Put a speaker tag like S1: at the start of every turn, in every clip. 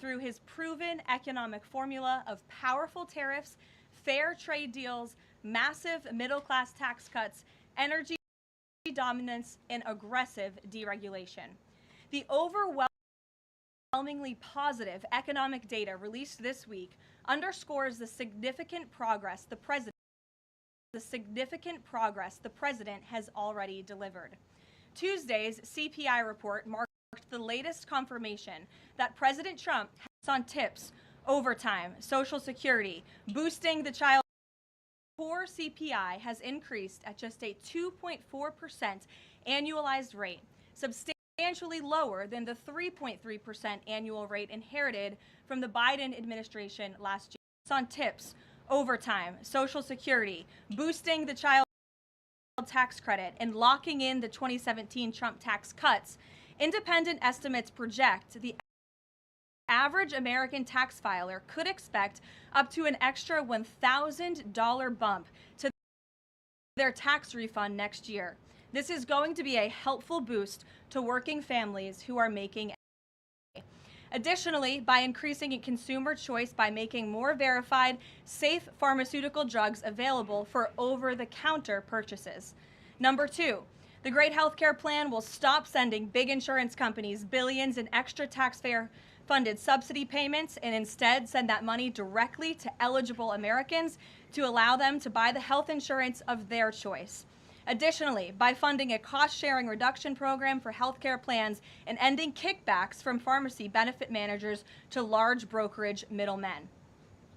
S1: through his proven economic formula of powerful tariffs, fair trade deals, massive middle-class tax cuts, energy dominance, and aggressive deregulation. The overwhelmingly positive economic data released this week underscores the significant progress the president has already delivered. Tuesday's CPI report marked the latest confirmation that President Trump has on tips, overtime, Social Security, boosting the child. Core CPI has increased at just a 2.4% annualized rate, substantially lower than the 3.3% annual rate inherited from the Biden administration last year. It's on tips, overtime, Social Security, boosting the child tax credit, and locking in the 2017 Trump tax cuts. Independent estimates project the average American tax filer could expect up to an extra $1,000 bump to their tax refund next year. This is going to be a helpful boost to working families who are making. Additionally, by increasing consumer choice by making more verified, safe pharmaceutical drugs available for over-the-counter purchases. Number 2, the Great Healthcare Plan will stop sending big insurance companies billions in extra taxpayer-funded subsidy payments and instead send that money directly to eligible Americans to allow them to buy the health insurance of their choice. Additionally, by funding a cost-sharing reduction program for healthcare plans and ending kickbacks from pharmacy benefit managers to large brokerage middlemen.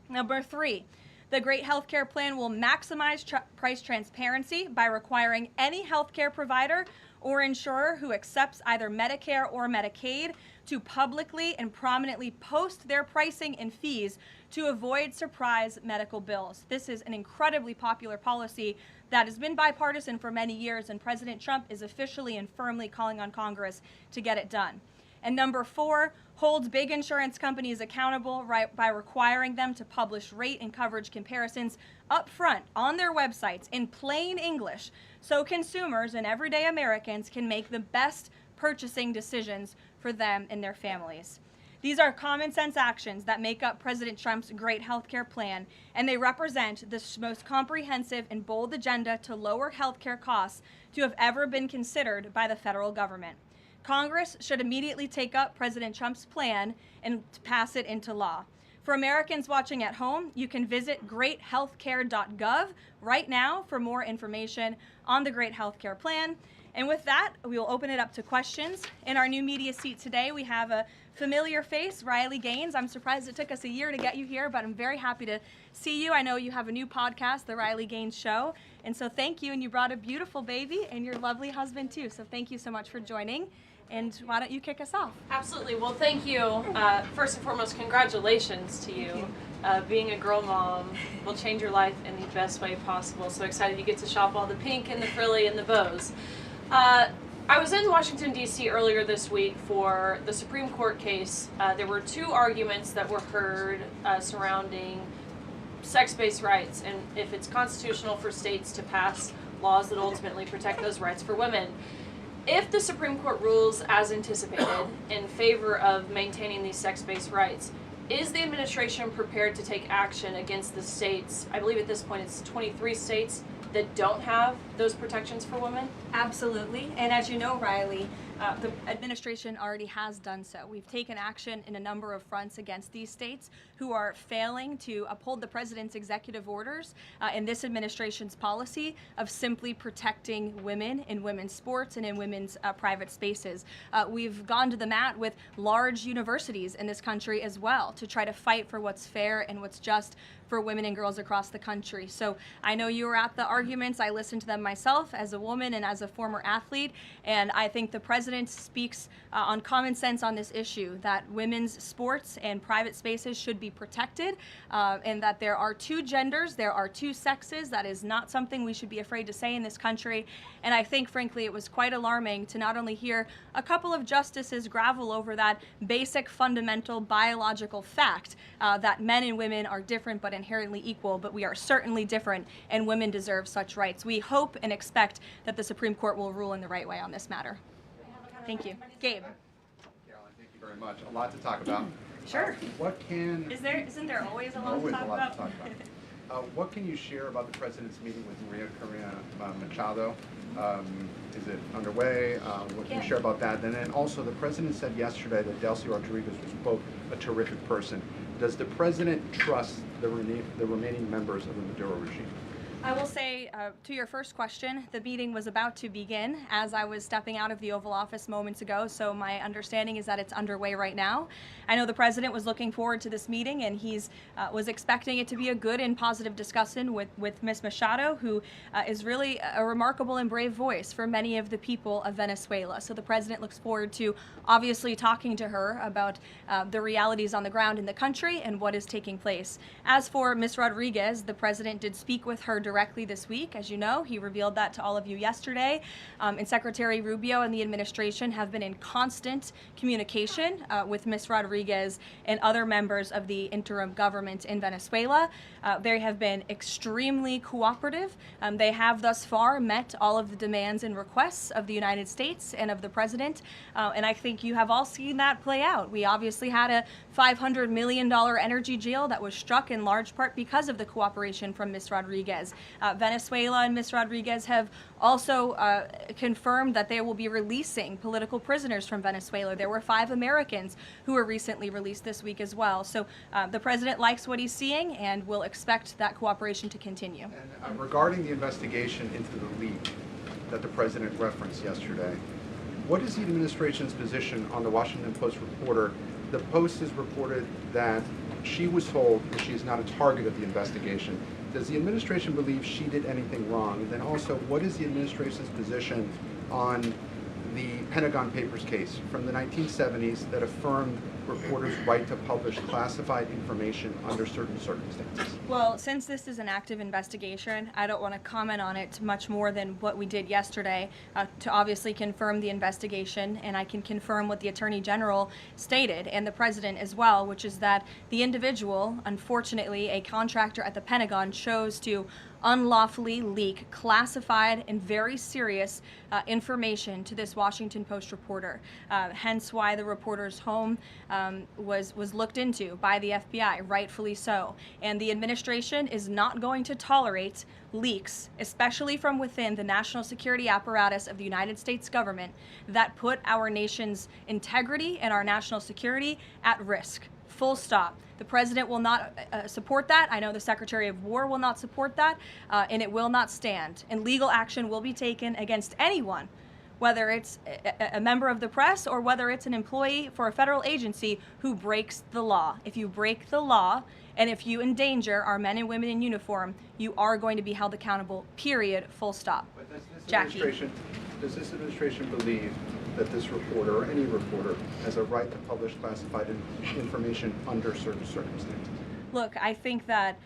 S1: Number 3, the Great Healthcare Plan will maximize price transparency by requiring any healthcare provider or insurer who accepts either Medicare or Medicaid to publicly and prominently post their pricing and fees to avoid surprise medical bills. This is an incredibly popular policy that has been bipartisan for many years, and President Trump is officially and firmly calling on Congress to get it done. And number 4, holds big insurance companies accountable by requiring them to publish rate and coverage comparisons up front on their websites in plain English so consumers and everyday Americans can make the best purchasing decisions for them and their families. These are common sense actions that make up President Trump's great healthcare plan, and they represent the most comprehensive and bold agenda to lower healthcare costs to have ever been considered by the federal government. Congress should immediately take up President Trump's plan and pass it into law. For Americans watching at home, you can visit greathealthcare.gov right now for more information on the Great Healthcare Plan. And with that, we will open it up to questions. In our new media seat today, we have a familiar face, Riley Gaines. I'm surprised it took us a year to get you here, but I'm very happy to see you. I know you have a new podcast, The Riley Gaines Show. And so thank you. And you brought a beautiful baby and your lovely husband, too. So thank you so much for joining. And why don't you kick us off?
S2: Absolutely. Well, thank you. First and foremost, congratulations to you. Being a girl mom will change your life in the best way possible. So excited you get to shop all the pink and the frilly and the bows. I was in Washington, D.C. earlier this week for the Supreme Court case. There were 2 arguments that were heard surrounding sex-based rights and if it's constitutional for states to pass laws that ultimately protect those rights for women. If the Supreme Court rules as anticipated in favor of maintaining these sex-based rights, is the administration prepared to take action against the states? I believe at this point it's 23 states that don't have those protections for women?
S1: Absolutely. And as you know, Riley, the administration already has done so. We've taken action in a number of fronts against these states who are failing to uphold the president's executive orders and this administration's policy of simply protecting women in women's sports and in women's private spaces. We've gone to the mat with large universities in this country as well to try to fight for what's fair and what's just for women and girls across the country. So I know you were at the arguments. I listened to them myself as a woman and as a former athlete, and I think the president speaks on common sense on this issue, that women's sports and private spaces should be protected, and that there are 2 genders, there are 2 sexes. That is not something we should be afraid to say in this country. And I think, frankly, it was quite alarming to not only hear a couple of justices gravel over that basic, fundamental, biological fact that men and women are different but inherently equal, but we are certainly different, and women deserve such rights. We hope and expect that the Supreme Court will rule in the right way on this matter. Thank you. Gabe.
S3: Karoline, thank you very much. A lot to talk about.
S1: Sure. Isn't there always a lot to talk about?
S3: What can you share about the president's meeting with Maria Corina Machado? Is it underway? What can you share about that? And then also, the president said yesterday that Delcy Rodriguez was, quote, a terrific person. Does the president trust the remaining members of the Maduro regime?
S1: I will say, to your first question, the meeting was about to begin as I was stepping out of the Oval Office moments ago, so my understanding is that it's underway right now. I know the president was looking forward to this meeting, and he's was expecting it to be a good and positive discussion with Ms. Machado, who is really a remarkable and brave voice for many of the people of Venezuela. So the president looks forward to obviously talking to her about the realities on the ground in the country and what is taking place. As for Ms. Rodriguez, the president did speak with her directly this week. As you know, he revealed that to all of you yesterday. And Secretary Rubio and the administration have been in constant communication with Ms. Rodriguez and other members of the interim government in Venezuela. They have been extremely cooperative. They have thus far met all of the demands and requests of the United States and of the president. And I think you have all seen that play out. We obviously had a $500 million energy deal that was struck in large part because of the cooperation from Ms. Rodriguez. Venezuela and Ms. Rodriguez have also confirmed that they will be releasing political prisoners from Venezuela. There were 5 Americans who were recently released this week as well. So the president likes what he's seeing and will expect that cooperation to continue.
S3: And regarding the investigation into the leak that the president referenced yesterday, what is the administration's position on the Washington Post reporter? The Post has reported that she was told that she is not a target of the investigation. Does the administration believe she did anything wrong? And then also, what is the administration's position on the Pentagon Papers case from the 1970s that affirmed reporters' right to publish classified information under certain circumstances?
S1: Well, since this is an active investigation, I don't want to comment on it much more than what we did yesterday to obviously confirm the investigation, and I can confirm what the Attorney General stated and the President as well, which is that the individual, unfortunately a contractor at the Pentagon, chose to unlawfully leak classified and very serious information to this Washington Post reporter. Hence why the reporter's home was looked into by the FBI, rightfully so. And the administration is not going to tolerate leaks, especially from within the national security apparatus of the United States government, that put our nation's integrity and our national security at risk. Full stop. The president will not support that. I know the Secretary of War will not support that, and it will not stand. And legal action will be taken against anyone, whether it's a member of the press or whether it's an employee for a federal agency who breaks the law. If you break the law and if you endanger our men and women in uniform, you are going to be held accountable, period, full stop.
S3: But
S1: Jackie.
S3: Does this administration believe that this reporter or any reporter has a right to publish classified information under certain circumstances?
S1: Look, I think that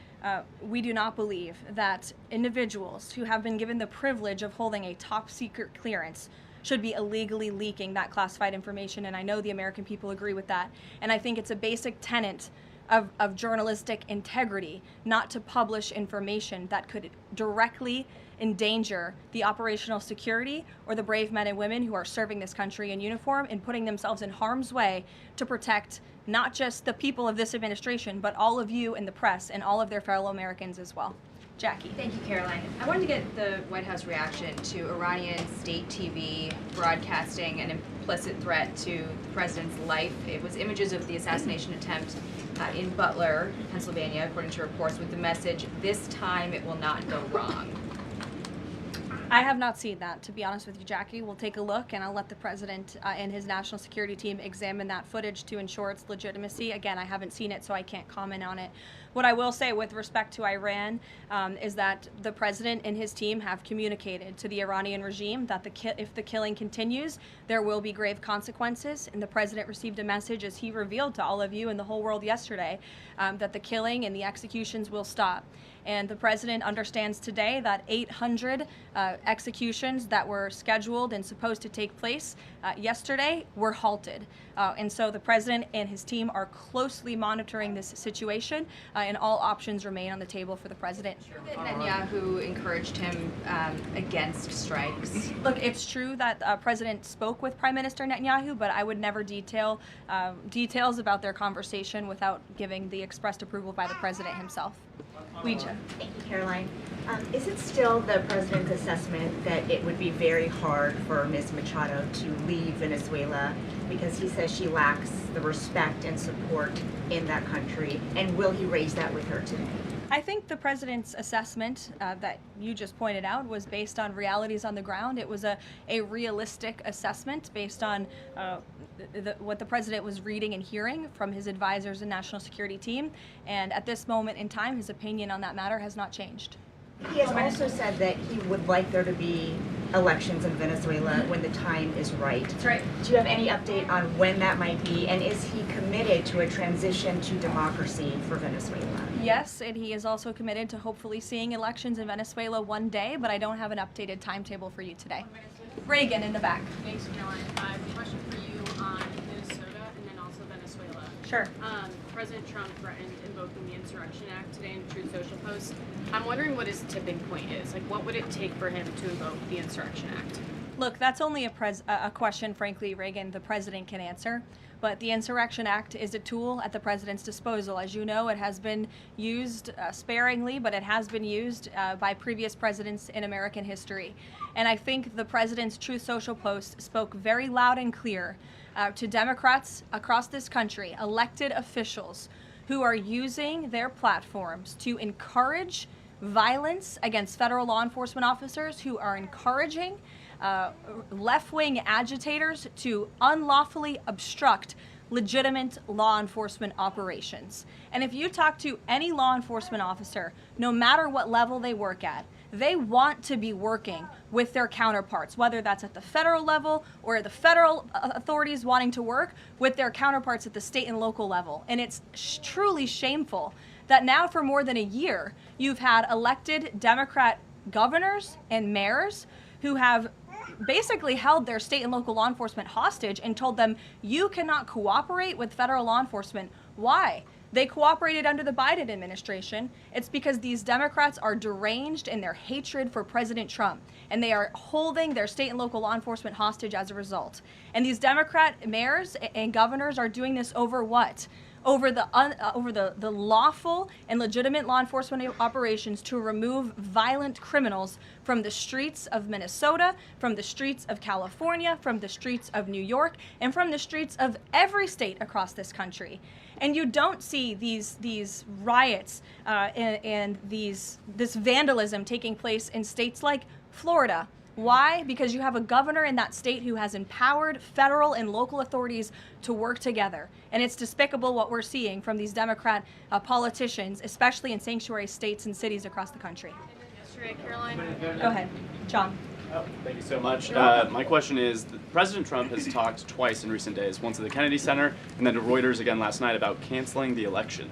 S1: we do not believe that individuals who have been given the privilege of holding a top secret clearance should be illegally leaking that classified information, and I know the American people agree with that. And I think it's a basic tenet of journalistic integrity not to publish information that could directly endanger the operational security or the brave men and women who are serving this country in uniform and putting themselves in harm's way to protect not just the people of this administration, but all of you in the press and all of their fellow Americans as well. Jackie.
S4: Thank you, Karoline. I wanted to get the White House reaction to Iranian state TV broadcasting an implicit threat to the president's life. It was images of the assassination attempt in Butler, Pennsylvania, according to reports, with the message, "This time it will not go wrong."
S1: I have not seen that, to be honest with you, Jackie. We'll take a look, and I'll let the president and his national security team examine that footage to ensure its legitimacy. Again, I haven't seen it, so I can't comment on it. What I will say with respect to Iran is that the president and his team have communicated to the Iranian regime that if the killing continues, there will be grave consequences. And the president received a message, as he revealed to all of you and the whole world yesterday, that the killing and the executions will stop. And the president understands today that 800 executions that were scheduled and supposed to take place yesterday were halted. And so the president and his team are closely monitoring this situation, and all options remain on the table for the president.
S4: Netanyahu encouraged him against strikes.
S1: Look, it's true that the president spoke with Prime Minister Netanyahu, but I would never detail details about their conversation without giving the expressed approval by the president himself. Ouija.
S5: Thank you, Caroline. Is it still the president's assessment that it would be very hard for Ms. Machado to leave Venezuela because he says she lacks the respect and support in that country? And will he raise that with her today?
S1: I think the president's assessment that you just pointed out was based on realities on the ground. It was a realistic assessment based on what the president was reading and hearing from his advisors and national security team. And at this moment in time, his opinion on that matter has not changed.
S5: He has also said that he would like there to be elections in Venezuela when the time is right.
S1: That's right.
S5: Do you have any update on when that might be? And is he committed to a transition to democracy for Venezuela?
S1: Yes, and he is also committed to hopefully seeing elections in Venezuela one day, but I don't have an updated timetable for you today. Reagan in the back.
S6: Thanks, Caroline. I have a question for you on Minnesota and then also Venezuela.
S1: Sure.
S6: President Trump threatened invoking the Insurrection Act today in Truth Social post. I'm wondering what his tipping point is. Like, what would it take for him to invoke the Insurrection Act?
S1: Look, that's only a question, frankly, Reagan, the president can answer. But the Insurrection Act is a tool at the president's disposal. As you know, it has been used sparingly, but it has been used by previous presidents in American history. And I think the president's Truth Social post spoke very loud and clear to Democrats across this country, elected officials who are using their platforms to encourage violence against federal law enforcement officers, who are encouraging left-wing agitators to unlawfully obstruct legitimate law enforcement operations. And if you talk to any law enforcement officer, no matter what level they work at, they want to be working with their counterparts, whether that's at the federal level or the federal authorities wanting to work with their counterparts at the state and local level. And it's truly shameful that now for more than a year, you've had elected Democrat governors and mayors who have basically held their state and local law enforcement hostage and told them, you cannot cooperate with federal law enforcement. Why? They cooperated under the Biden administration. It's because these Democrats are deranged in their hatred for President Trump, and they are holding their state and local law enforcement hostage as a result. And these Democrat mayors and governors are doing this over what? Over the lawful and legitimate law enforcement operations to remove violent criminals from the streets of Minnesota, from the streets of California, from the streets of New York, and from the streets of every state across this country. And you don't see these riots and this vandalism taking place in states like Florida. Why? Because you have a governor in that state who has empowered federal and local authorities to work together. And it's despicable what we're seeing from these Democrat politicians, especially in sanctuary states and cities across the country.
S6: Yesterday, Caroline.
S1: Go ahead, John.
S7: Oh, thank you so much. My question is, President Trump has talked twice in recent days, once at the Kennedy Center and then to Reuters again last night about canceling the election.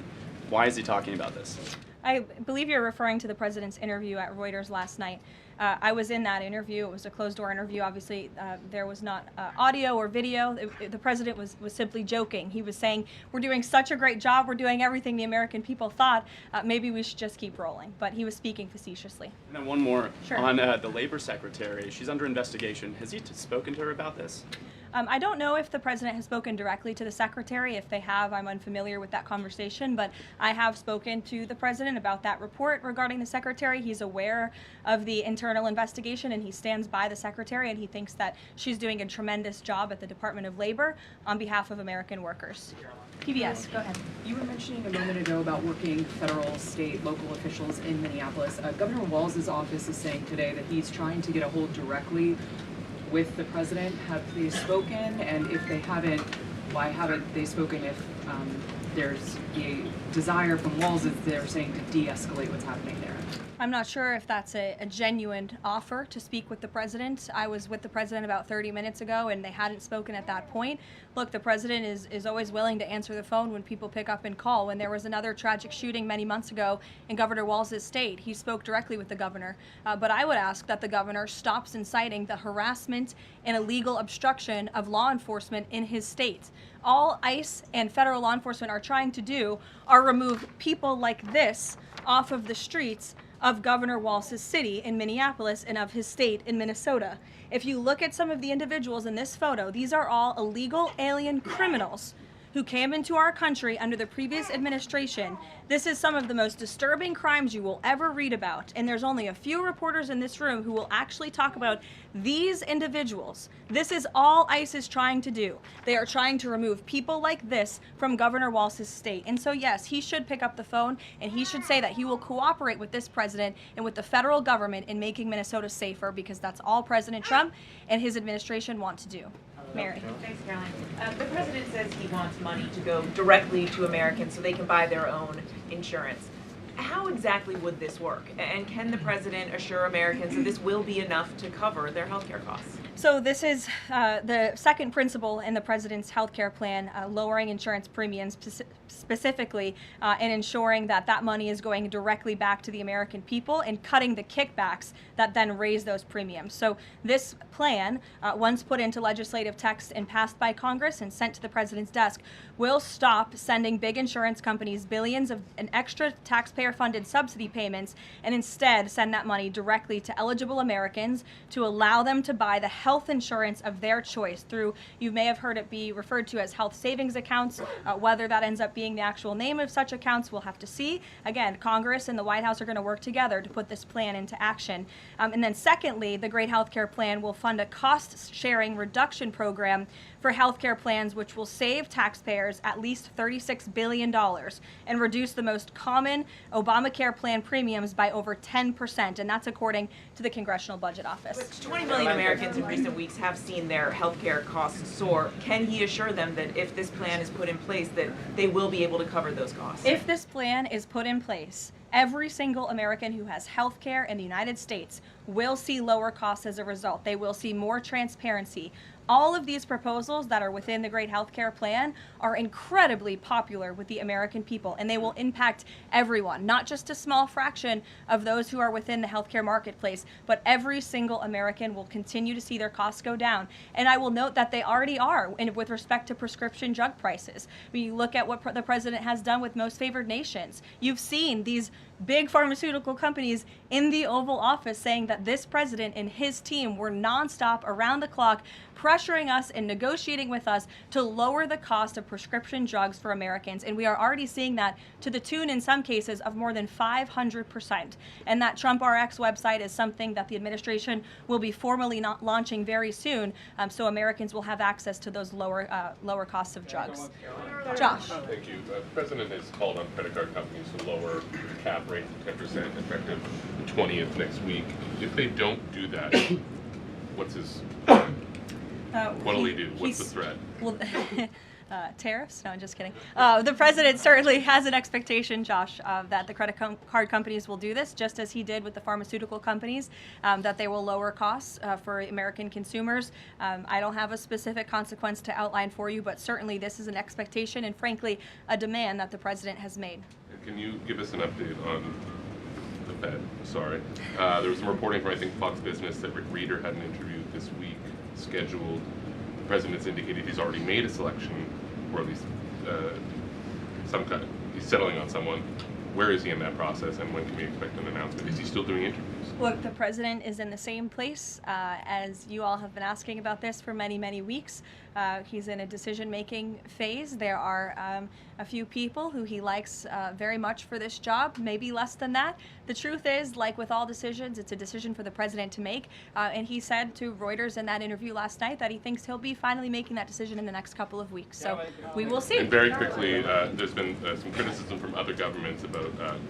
S7: Why is he talking about this?
S1: I believe you're referring to the president's interview at Reuters last night. I was in that interview. It was a closed-door interview. Obviously, there was not audio or video. The president was simply joking. He was saying, we're doing such a great job. We're doing everything the American people thought. Maybe we should just keep rolling. But he was speaking facetiously.
S7: And then one more.
S1: Sure.
S7: On the labor secretary. She's under investigation. Has he spoken to her about this?
S1: I don't know if the president has spoken directly to the secretary. If they have, I'm unfamiliar with that conversation, but I have spoken to the president about that report regarding the secretary. He's aware of the internal investigation, and he stands by the secretary, and he thinks that she's doing a tremendous job at the Department of Labor on behalf of American workers. PBS, go ahead.
S8: You were mentioning a moment ago about working federal, state, local officials in Minneapolis. Governor Walz's office is saying today that he's trying to get a hold directly with the president. Have they spoken? And if they haven't, why haven't they spoken if there's a desire from Walz, as they're saying, to de-escalate what's happening there.
S1: I'm not sure if that's a genuine offer to speak with the president. I was with the president about 30 minutes ago, and they hadn't spoken at that point. Look, the president is always willing to answer the phone when people pick up and call. When there was another tragic shooting many months ago in Governor Walz's state, he spoke directly with the governor. But I would ask that the governor stops inciting the harassment and illegal obstruction of law enforcement in his state. All ICE and federal law enforcement are trying to do are remove people like this off of the streets of Governor Walz's city in Minneapolis and of his state in Minnesota. If you look at some of the individuals in this photo, these are all illegal alien criminals who came into our country under the previous administration. This is some of the most disturbing crimes you will ever read about, and there's only a few reporters in this room who will actually talk about these individuals. This is all ICE is trying to do. They are trying to remove people like this from Governor Walz's state. And so yes, he should pick up the phone, and he should say that he will cooperate with this president and with the federal government in making Minnesota safer, because that's all President Trump and his administration want to do. Mary.
S9: Thanks, Caroline. The president says he wants money to go directly to Americans so they can buy their own insurance. How exactly would this work? And can the president assure Americans that this will be enough to cover their health care costs?
S1: So this is the second principle in the president's health care plan, lowering insurance premiums specifically and ensuring that that money is going directly back to the American people and cutting the kickbacks that then raise those premiums. So this plan, once put into legislative text and passed by Congress and sent to the president's desk, will stop sending big insurance companies billions of an extra taxpayer-funded subsidy payments and instead send that money directly to eligible Americans to allow them to buy the health insurance of their choice through, you may have heard it be referred to as health savings accounts. Whether that ends up being the actual name of such accounts, we'll have to see. Again, Congress and the White House are going to work together to put this plan into action. And then secondly, the Great Healthcare Plan will fund a cost-sharing reduction program for healthcare plans, which will save taxpayers at least $36 billion and reduce the most common Obamacare plan premiums by over 10%, and that's according to the Congressional Budget Office.
S9: But 20 million Americans in recent weeks have seen their health care costs soar. Can he assure them that if this plan is put in place, that they will be able to cover those costs?
S1: If this plan is put in place, every single American who has health care in the United States will see lower costs as a result. They will see more transparency. All of these proposals that are within the Great Healthcare Plan are incredibly popular with the American people, and they will impact everyone, not just a small fraction of those who are within the healthcare marketplace, but every single American will continue to see their costs go down. And I will note that they already are with respect to prescription drug prices. When you look at what the president has done with most favored nations, you've seen these big pharmaceutical companies in the Oval Office saying that this president and his team were nonstop, around the clock, pressuring us and negotiating with us to lower the cost of prescription drugs for Americans. And we are already seeing that to the tune, in some cases, of more than 500%. And that Trump RX website is something that the administration will be formally not launching very soon, so Americans will have access to those lower costs of drugs. Josh.
S10: Thank you. The president has called on credit card companies to lower the cap rate to 10% effective the 20th next week. If they don't do that, what's his what'll he do? What's the threat?
S1: Well, tariffs? No, I'm just kidding. The president certainly has an expectation, Josh, that the credit card companies will do this, just as he did with the pharmaceutical companies, that they will lower costs for American consumers. I don't have a specific consequence to outline for you, but certainly this is an expectation and, frankly, a demand that the president has made.
S10: And can you give us an update on the Fed? Sorry. There was some reporting from, I think, Fox Business that Rick Reeder had an interview this week scheduled. The president's indicated he's already made a selection, or at least he's settling on someone. Where is he in that process, and when can we expect an announcement? Is he still doing interviews?
S1: Look, the president is in the same place as you all have been asking about this for many, many weeks. He's in a decision-making phase. There are a few people who he likes very much for this job, maybe less than that. The truth is, like with all decisions, it's a decision for the president to make. And he said to Reuters in that interview last night that he thinks he'll be finally making that decision in the next couple of weeks. So we will see.
S10: And very quickly, there's been some criticism from other governments about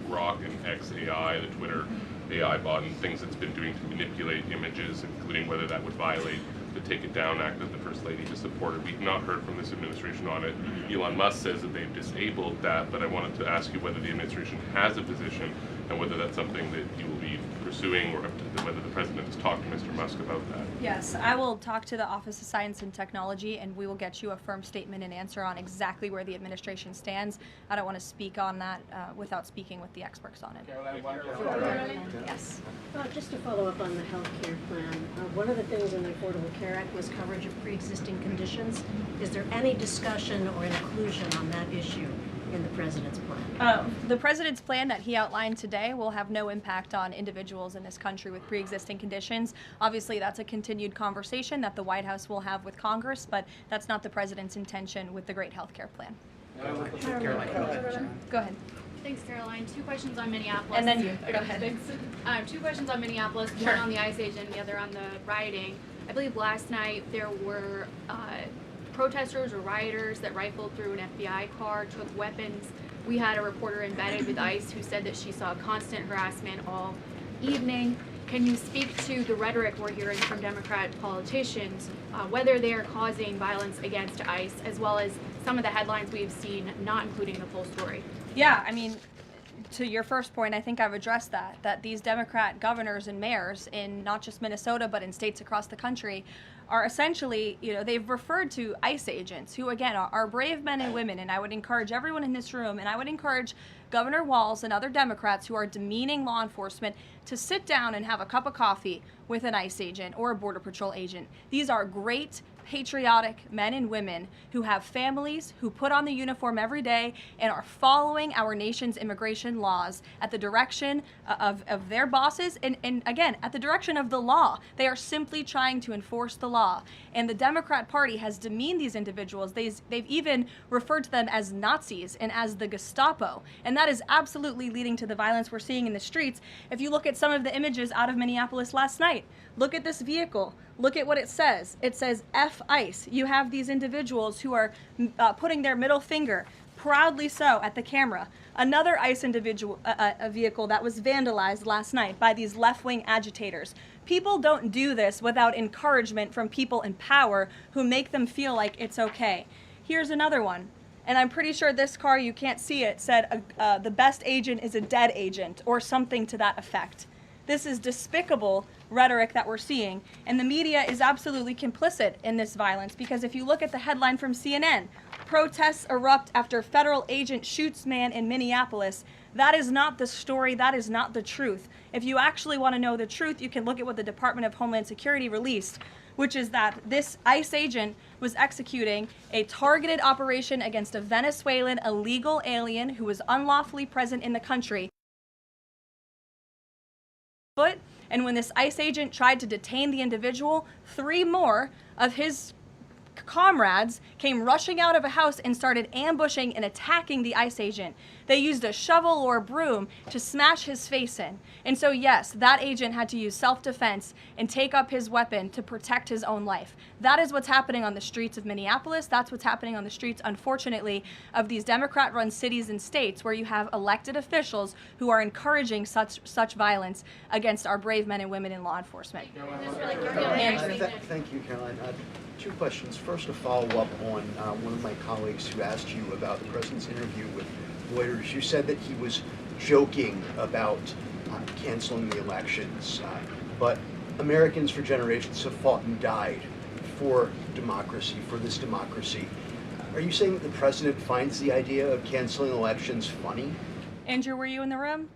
S10: Grok and XAI, the Twitter AI bot, and things it's been doing to manipulate images, including whether that would violate the Take It Down Act that the First Lady has supported. We've not heard from this administration on it. Elon Musk says that they've disabled that, but I wanted to ask you whether the administration has a position and whether that's something that you will be pursuing, or whether the president has talked to Mr. Musk about that.
S1: Yes, I will talk to the Office of Science and Technology, and we will get you a firm statement and answer on exactly where the administration stands. I don't want to speak on that without speaking with the experts on it. Yes.
S11: Just to follow up on the health care plan, one of the things in the Affordable Care Act was coverage of pre-existing conditions. Is there any discussion or inclusion on that issue in the president's plan?
S1: The president's plan that he outlined today will have no impact on individuals in this country with pre-existing conditions. Obviously, that's a continued conversation that the White House will have with Congress, but that's not the president's intention with the Great Health Care Plan. Go ahead.
S12: Thanks, Caroline. Two questions on Minneapolis.
S1: And then you. Go ahead.
S12: Thanks. Two questions on Minneapolis,
S1: Sure.
S12: one on the ICE agent, the other on the rioting. I believe last night there were protesters or rioters that rifled through an FBI car, took weapons. We had a reporter embedded with ICE who said that she saw constant harassment all evening. Can you speak to the rhetoric we're hearing from Democrat politicians, whether they are causing violence against ICE, as well as some of the headlines we've seen not including the full story?
S1: Yeah, I mean, to your first point, I think I've addressed that these Democrat governors and mayors in not just Minnesota, but in states across the country are essentially, they've referred to ICE agents who, again, are brave men and women. And I would encourage everyone in this room, and I would encourage Governor Walz and other Democrats who are demeaning law enforcement to sit down and have a cup of coffee with an ICE agent or a Border Patrol agent. These are great, patriotic men and women who have families, who put on the uniform every day and are following our nation's immigration laws at the direction of their bosses and again, at the direction of the law. They are simply trying to enforce the law. And the Democrat Party has demeaned these individuals. They've even referred to them as Nazis and as the Gestapo. And that is absolutely leading to the violence we're seeing in the streets. If you look at some of the images out of Minneapolis last night, look at this vehicle. Look at what it says. It says F ICE. You have these individuals who are putting their middle finger, proudly so, at the camera. Another ICE individual, a vehicle that was vandalized last night by these left-wing agitators. People don't do this without encouragement from people in power who make them feel like it's okay. Here's another one. And I'm pretty sure this car, you can't see it, said the best agent is a dead agent or something to that effect. This is despicable rhetoric that we're seeing, and the media is absolutely complicit in this violence, because if you look at the headline from CNN, protests erupt after federal agent shoots man in Minneapolis, that is not the story, that is not the truth. If you actually want to know the truth, you can look at what the Department of Homeland Security released, which is that this ICE agent was executing a targeted operation against a Venezuelan illegal alien who was unlawfully present in the country. And when this ICE agent tried to detain the individual, 3 more of his comrades came rushing out of a house and started ambushing and attacking the ICE agent. They used a shovel or a broom to smash his face in. And so yes, that agent had to use self-defense and take up his weapon to protect his own life. That is what's happening on the streets of Minneapolis. That's what's happening on the streets, unfortunately, of these Democrat-run cities and states where you have elected officials who are encouraging such violence against our brave men and women in law enforcement.
S13: Thank you, Caroline. 2 questions. First, a follow-up on one of my colleagues who asked you about the president's interview with Reuters. You said that he was joking about canceling the elections, but Americans for generations have fought and died for democracy, for this democracy. Are you saying that the president finds the idea of canceling elections funny?
S1: Andrew, were you in the room?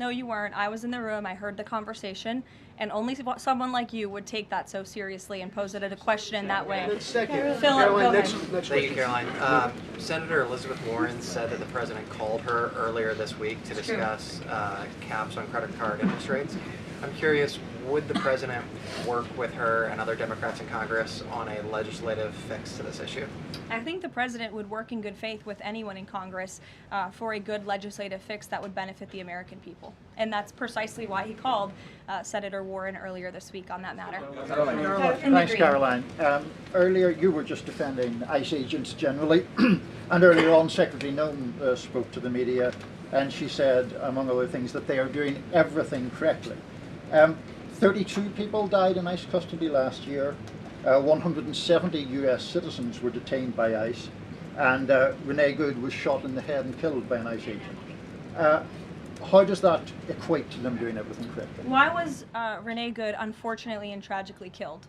S1: No, you weren't. I was in the room. I heard the conversation. And only someone like you would take that so seriously and pose it as a question in that way.
S13: Second,
S1: Caroline,
S13: next
S14: Thank you, Caroline. Senator Elizabeth Warren said that the president called her earlier this week to discuss caps on credit card interest rates. I'm curious, would the president work with her and other Democrats in Congress on a legislative fix to this issue?
S1: I think the president would work in good faith with anyone in Congress for a good legislative fix that would benefit the American people. And that's precisely why he called Senator Warren earlier this week on that matter.
S15: Thanks, Caroline. Earlier you were just defending ICE agents generally, and earlier on Secretary Noem spoke to the media, and she said, among other things, that they are doing everything correctly. 32 people died in ICE custody last year. 170 US citizens were detained by ICE, and Renee Good was shot in the head and killed by an ICE agent. How does that equate to them doing everything correctly?
S1: Why was Renee Good unfortunately and tragically killed?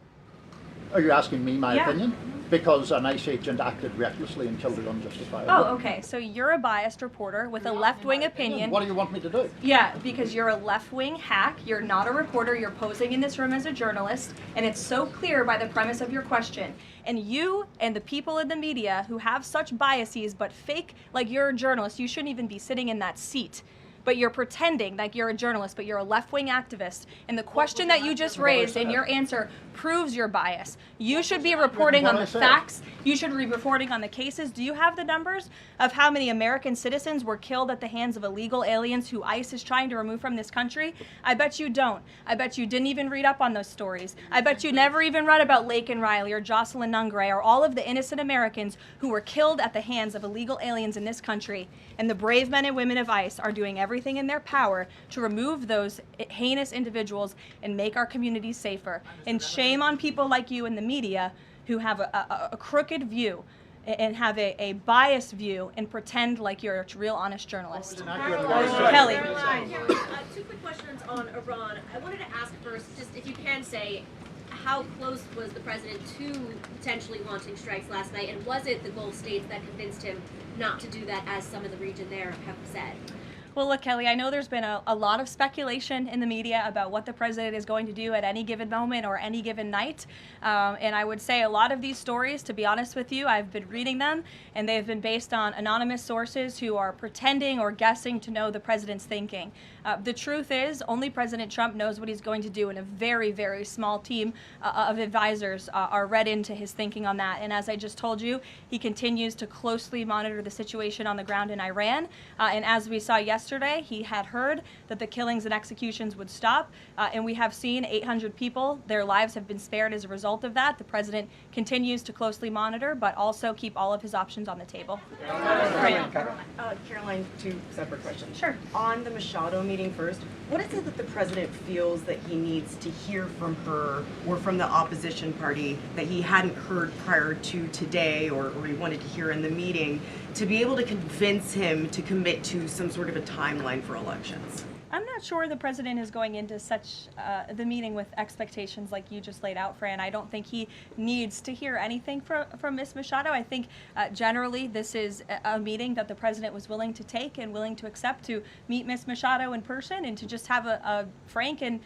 S15: Are you asking me my
S1: Yeah.
S15: opinion? Because an ICE agent acted recklessly and killed her unjustifiably.
S1: Oh, okay. So you're a biased reporter with a left-wing opinion.
S15: What do you want me to do?
S1: Yeah, because you're a left-wing hack. You're not a reporter. You're posing in this room as a journalist, and it's so clear by the premise of your question. And you and the people in the media who have such biases but fake like you're a journalist, you shouldn't even be sitting in that seat. But you're pretending like you're a journalist, but you're a left-wing activist. And the question that you just raised and your answer proves your bias. You should be reporting on the facts. You should be reporting on the cases. Do you have the numbers of how many American citizens were killed at the hands of illegal aliens who ICE is trying to remove from this country? I bet you don't. I bet you didn't even read up on those stories. I bet you never even read about Laken Riley or Jocelyn Nungray or all of the innocent Americans who were killed at the hands of illegal aliens in this country. And the brave men and women of ICE are doing everything in their power to remove those heinous individuals and make our communities safer. And shame on people like you in the media who have a crooked view and have a biased view and pretend like you're a real honest journalist. Kelly.
S16: Two quick questions on Iran. I wanted to ask first, just if you can say, how close was the president to potentially launching strikes last night, and was it the Gulf states that convinced him not to do that, as some of the region there have said?
S1: Well, look, Kelly, I know there's been a lot of speculation in the media about what the president is going to do at any given moment or any given night. And I would say a lot of these stories, to be honest with you, I've been reading them, and they've been based on anonymous sources who are pretending or guessing to know the president's thinking. The truth is, only President Trump knows what he's going to do, and a very, very small team of advisors are read into his thinking on that. And as I just told you, he continues to closely monitor the situation on the ground in Iran. And as we saw yesterday, he had heard that the killings and executions would stop, and we have seen 800 people, their lives have been spared as a result of that. The president continues to closely monitor, but also keep all of his options on the table.
S17: Karoline, two separate questions.
S1: Sure.
S17: On the Machado meeting first, what is it that the president feels that he needs to hear from her or from the opposition party that he hadn't heard prior to today, or he wanted to hear in the meeting, to be able to convince him to commit to some sort of a timeline for elections?
S1: I'm not sure the president is going into such the meeting with expectations like you just laid out, Fran. I don't think he needs to hear anything from Ms. Machado. I think generally this is a meeting that the president was willing to take and willing to accept to meet Ms. Machado in person and to just have a frank and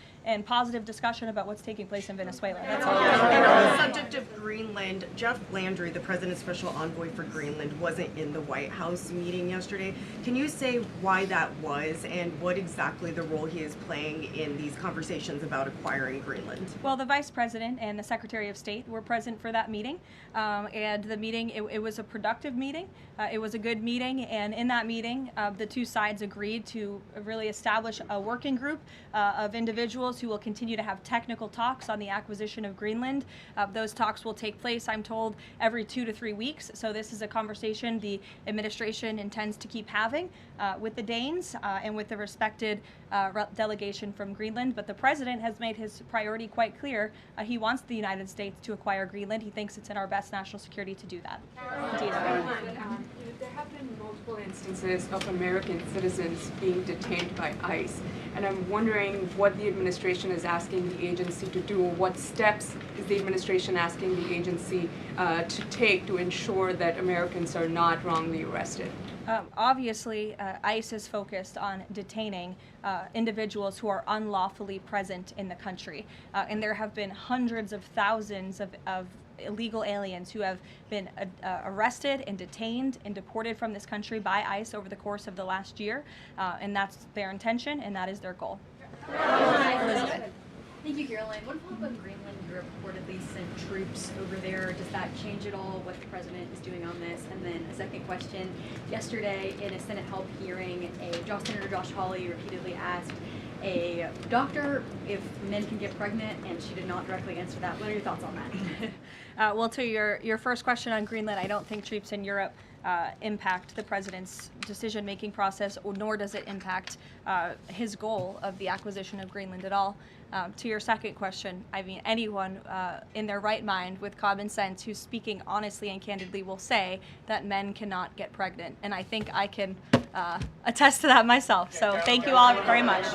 S1: positive discussion about what's taking place in Venezuela. That's all.
S17: And on the subject of Greenland, Jeff Landry, the president's special envoy for Greenland, wasn't in the White House meeting yesterday. Can you say why that was and what exactly the role he is playing in these conversations about acquiring Greenland?
S1: Well, the Vice President and the Secretary of State were present for that meeting, and the meeting, it was a productive meeting. It was a good meeting, and in that meeting, the two sides agreed to really establish a working group of individuals who will continue to have technical talks on the acquisition of Greenland. Those talks will take place, I'm told, every 2 to 3 weeks, so this is a conversation the administration intends to keep having with the Danes and with the respected delegation from Greenland. But the president has made his priority quite clear. He wants the United States to acquire Greenland. He thinks it's in our best national security to do that.
S18: There have been multiple instances of American citizens being detained by ICE, and I'm wondering what the administration is asking the agency to do. What steps is the administration asking the agency to take to ensure that Americans are not wrongly arrested?
S1: Obviously, ICE is focused on detaining individuals who are unlawfully present in the country. And there have been hundreds of thousands of illegal aliens who have been arrested and detained and deported from this country by ICE over the course of the last year. And that's their intention, and that is their goal. Elizabeth.
S19: Thank you, Caroline. What about on Greenland? You reportedly sent troops over there. Does that change at all what the president is doing on this? And then a second question. Yesterday, in a Senate help hearing, Senator Josh Hawley repeatedly asked a doctor if men can get pregnant, and she did not directly answer that. What are your thoughts on that?
S1: Well, to your first question on Greenland, I don't think troops in Europe impact the president's decision-making process, nor does it impact his goal of the acquisition of Greenland at all. To your second question, I mean, anyone in their right mind with common sense who's speaking honestly and candidly will say that men cannot get pregnant. And I think I can attest to that myself. So thank you all very much.